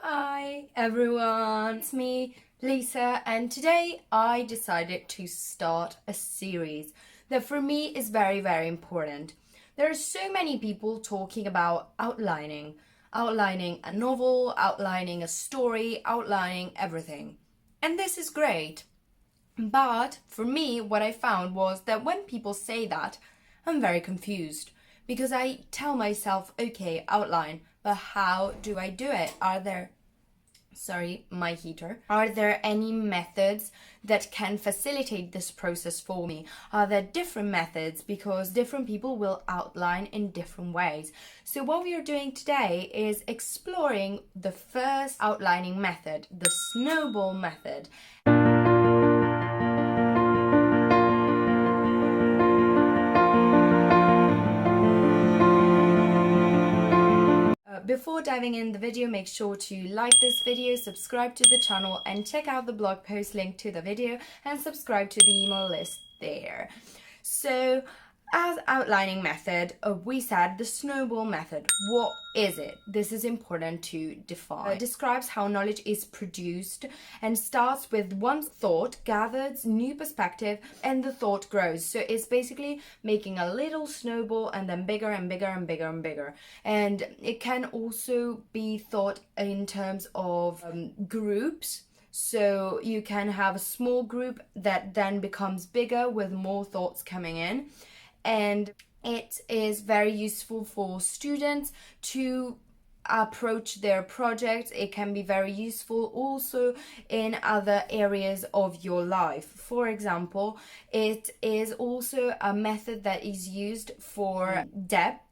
Hi everyone, it's me, Lisa, and today I decided to start a series that for me is very, very important. There are so many people talking about outlining a novel, outlining a story, outlining everything. And this is great. But for me, what I found was that when people say that, I'm very confused because I tell myself, okay, outline, but how do I do it? My heater. Are there any methods that can facilitate this process for me? Are there different methods? Because different people will outline in different ways. So what we are doing today is exploring the first outlining method, the snowball method. Before diving in the video, make sure to like this video, subscribe to the channel, and check out the blog post link to the video and subscribe to the email list there. So, as outlining method, we said the snowball method. What is it? This is important to define. It describes how knowledge is produced and starts with one thought, gathers new perspective, and the thought grows. So it's basically making a little snowball and then bigger and bigger and bigger and bigger. And it can also be thought in terms of groups. So you can have a small group that then becomes bigger with more thoughts coming in. And it is very useful for students to approach their projects. It can be very useful also in other areas of your life. For example, it is also a method that is used for debt.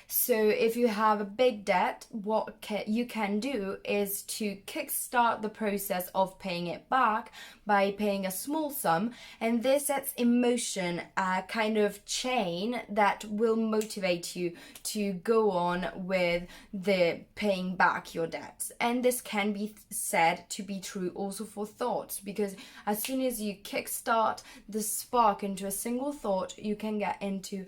So if you have a big debt, what you can do is to kickstart the process of paying it back by paying a small sum, and this sets in motion a kind of chain that will motivate you to go on with the paying back your debts. And this can be said to be true also for thoughts, because as soon as you kickstart the spark into a single thought, you can get into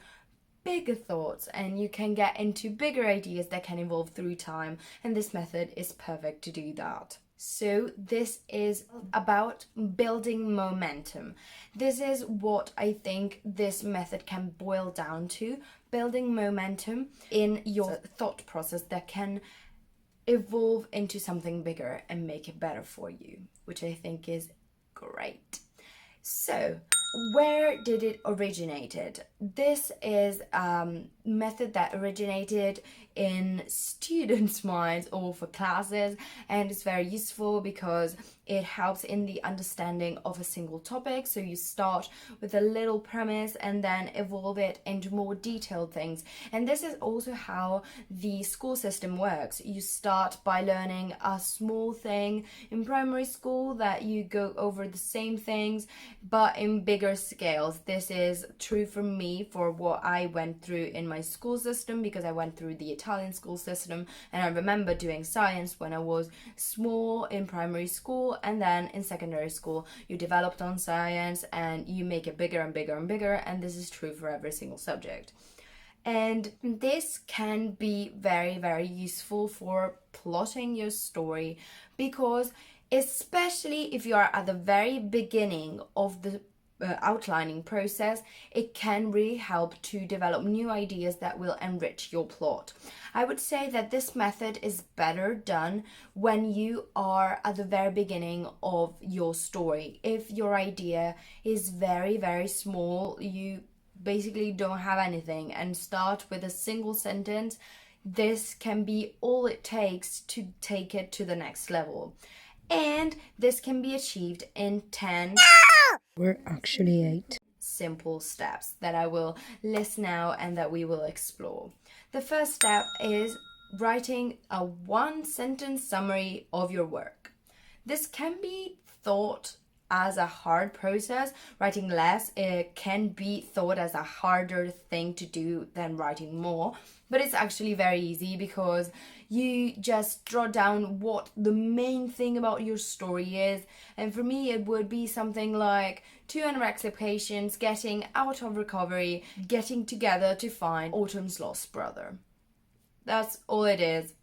bigger thoughts and you can get into bigger ideas that can evolve through time, and this method is perfect to do that. So this is about building momentum. This is what I think this method can boil down to, building momentum in your thought process that can evolve into something bigger and make it better for you, which I think is great. So, where did it originated? This is a method that originated in students' minds or for classes, and it's very useful because it helps in the understanding of a single topic. So you start with a little premise and then evolve it into more detailed things. And this is also how the school system works. You start by learning a small thing in primary school that you go over the same things but in bigger scales. This is true for me for what I went through in my school system, because I went through the Italian school system, and I remember doing science when I was small in primary school, and then in secondary school you developed on science and you make it bigger and bigger and bigger, and this is true for every single subject. And this can be very, very useful for plotting your story, because especially if you are at the very beginning of the outlining process, it can really help to develop new ideas that will enrich your plot. I would say that this method is better done when you are at the very beginning of your story. If your idea is very, very small, you basically don't have anything, and start with a single sentence, this can be all it takes to take it to the next level. And this can be achieved in 10 We're actually 8 simple steps that I will list now and that we will explore. The first step is writing a one-sentence summary of your work. This can be thought as a hard process. Writing less, it can be thought as a harder thing to do than writing more, but it's actually very easy because you just draw down what the main thing about your story is. And for me, it would be something like 2 anorexic patients getting out of recovery, getting together to find Autumn's lost brother. That's all it is.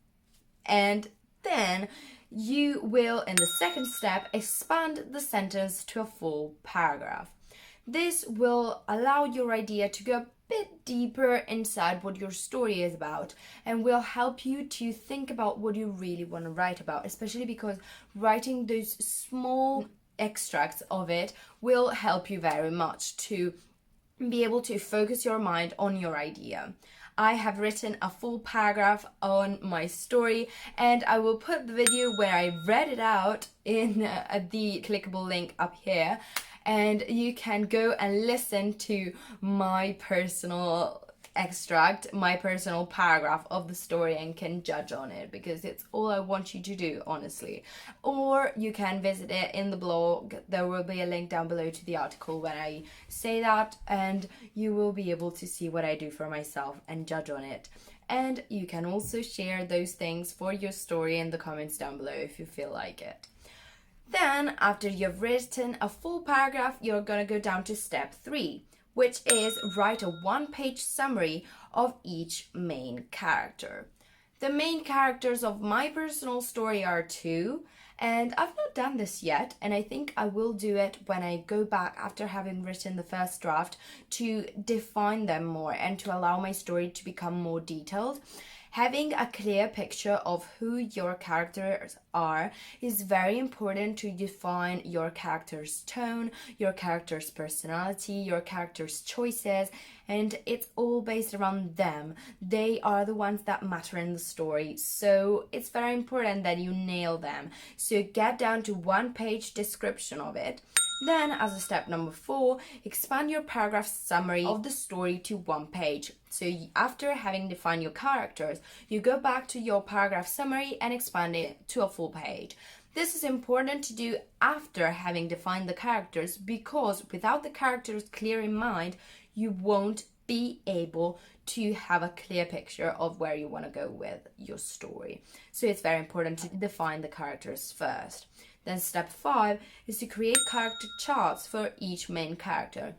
And then you will, in the second step, expand the sentence to a full paragraph. This will allow your idea to go a bit deeper inside what your story is about, and will help you to think about what you really want to write about, especially because writing those small extracts of it will help you very much to be able to focus your mind on your idea. I have written a full paragraph on my story, and I will put the video where I read it out in the clickable link up here, and you can go and listen to my personal extract, my personal paragraph of the story, and can judge on it, because it's all I want you to do, honestly. Or you can visit it in the blog. There will be a link down below to the article when I say that, and you will be able to see what I do for myself and judge on it. And you can also share those things for your story in the comments down below if you feel like it. Then, after you've written a full paragraph, you're gonna go down to step 3, which is write a one-page summary of each main character. The main characters of my personal story are 2, and I've not done this yet, and I think I will do it when I go back after having written the first draft to define them more and to allow my story to become more detailed. Having a clear picture of who your characters are is very important to define your character's tone, your character's personality, your character's choices, and it's all based around them. They are the ones that matter in the story, so it's very important that you nail them. So get down to one-page description of it. Then, as a step number 4, expand your paragraph summary of the story to 1 page. So after having defined your characters, you go back to your paragraph summary and expand it to a full page. This is important to do after having defined the characters, because without the characters clear in mind, you won't be able to have a clear picture of where you want to go with your story. So it's very important to define the characters first. Then step 5 is to create character charts for each main character.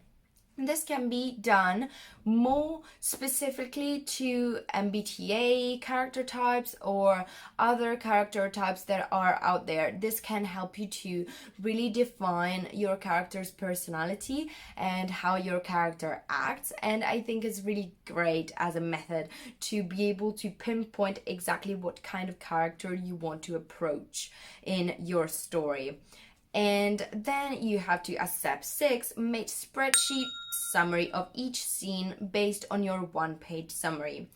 This can be done more specifically to MBTI character types or other character types that are out there. This can help you to really define your character's personality and how your character acts, and I think it's really great as a method to be able to pinpoint exactly what kind of character you want to approach in your story. And then you have to, as step 6, make spreadsheet summary of each scene based on your one-page summary.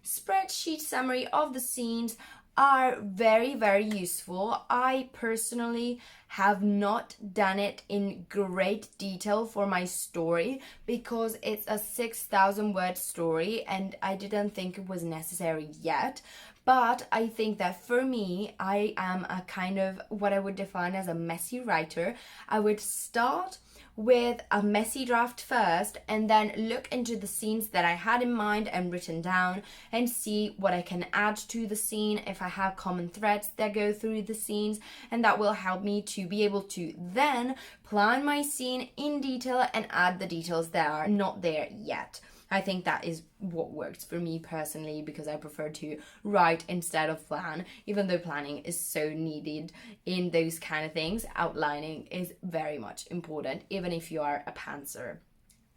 Spreadsheet summary of the scenes are very, very useful. I personally have not done it in great detail for my story because it's a 6,000 word story and I didn't think it was necessary yet. But I think that for me, I am a kind of what I would define as a messy writer. I would start with a messy draft first and then look into the scenes that I had in mind and written down and see what I can add to the scene, if I have common threads that go through the scenes, and that will help me to be able to then plan my scene in detail and add the details that are not there yet. I think that is what works for me personally because I prefer to write instead of plan. Even though planning is so needed in those kind of things, outlining is very much important, even if you are a pantser.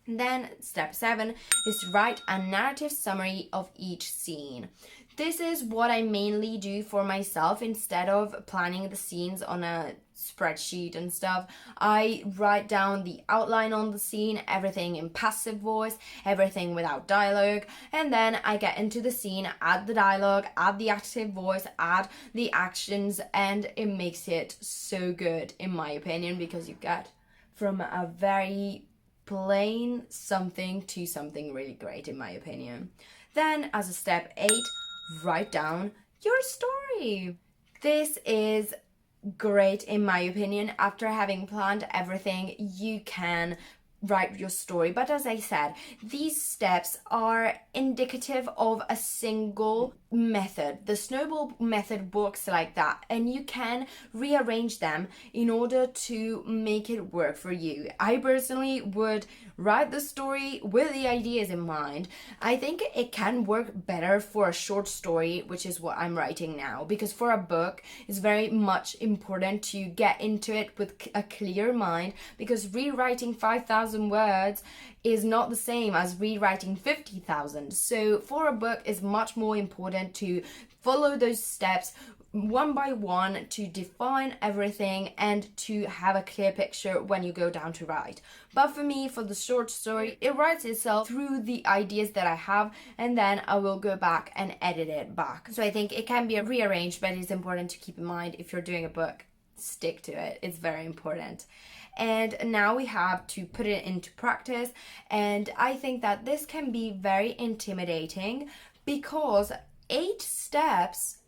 Then step 7 is to write a narrative summary of each scene. This is what I mainly do for myself. Instead of planning the scenes on a spreadsheet and stuff, I write down the outline on the scene, everything in passive voice, everything without dialogue, and then I get into the scene, add the dialogue, add the active voice, add the actions, and it makes it so good in my opinion because you get from a very plain something to something really great in my opinion. Then as a step 8, write down your story. This is great in my opinion. After having planned everything, you can write your story. But as I said, these steps are indicative of a single method. The Snowball method works like that, and you can rearrange them in order to make it work for you. I personally would write the story with the ideas in mind. I think it can work better for a short story, which is what I'm writing now, because for a book it's very much important to get into it with a clear mind, because rewriting 5,000 words is not the same as rewriting 50,000. So for a book it's much more important to follow those steps one by one, to define everything and to have a clear picture when you go down to write. But for me, for the short story, it writes itself through the ideas that I have, and then I will go back and edit it back. So I think it can be rearranged, but it's important to keep in mind, if you're doing a book, stick to it. It's very important. And now we have to put it into practice, and I think that this can be very intimidating because 8 steps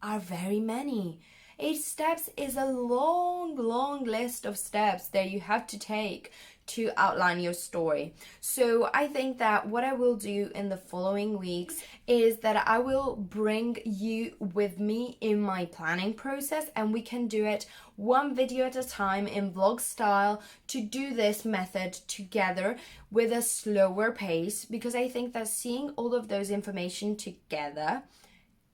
are very many. 8 steps is a long list of steps that you have to take to outline your story. So I think that what I will do in the following weeks is that I will bring you with me in my planning process, and we can do it one video at a time in vlog style to do this method together with a slower pace, because I think that seeing all of those information together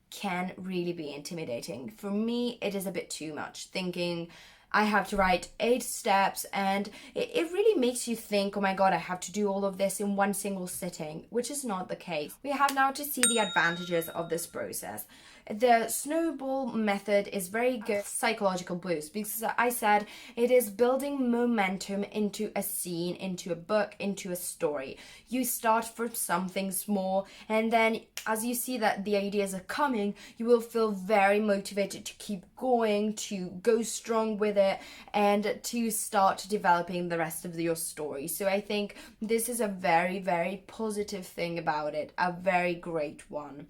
can really be intimidating. For me, it is a bit too much, thinking I have to write 8 steps, and it really makes you think, oh my god, I have to do all of this in one single sitting, which is not the case. We have now to see the advantages of this process. The Snowball method is very good psychological boost, because I said it is building momentum into a scene, into a book, into a story. You start from something small, and then as you see that the ideas are coming, you will feel very motivated to keep going, to go strong with it, and to start developing the rest of your story. So I think this is a very positive thing about it, a very great one.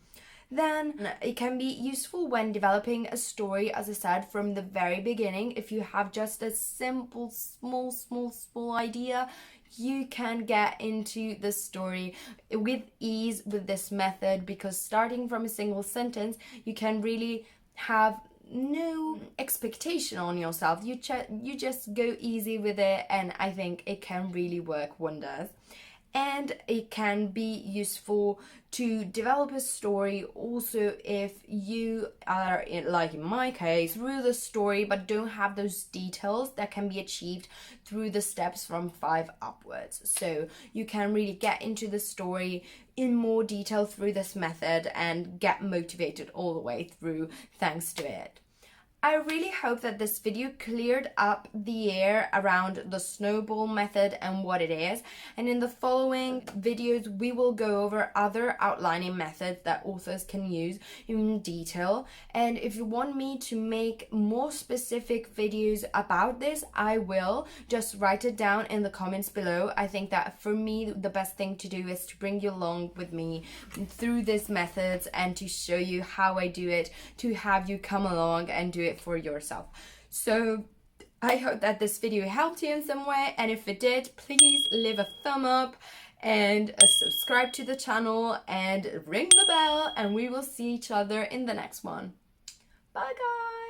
Then it can be useful when developing a story, as I said, from the very beginning. If you have just a simple, small idea, you can get into the story with ease with this method, because starting from a single sentence, you can really have no expectation on yourself. You just go easy with it, and I think it can really work wonders. And it can be useful to develop a story also if you are, like in my case, through the story but don't have those details that can be achieved through the steps from 5 upwards. So you can really get into the story in more detail through this method and get motivated all the way through thanks to it. I really hope that this video cleared up the air around the Snowball method and what it is. And in the following videos, we will go over other outlining methods that authors can use in detail. And if you want me to make more specific videos about this, I will. Just write it down in the comments below. I think that for me, the best thing to do is to bring you along with me through these methods and to show you how I do it, to have you come along and do it for yourself. So I hope that this video helped you in some way, and if it did, please leave a thumb up and subscribe to the channel and ring the bell, and we will see each other in the next one. Bye guys.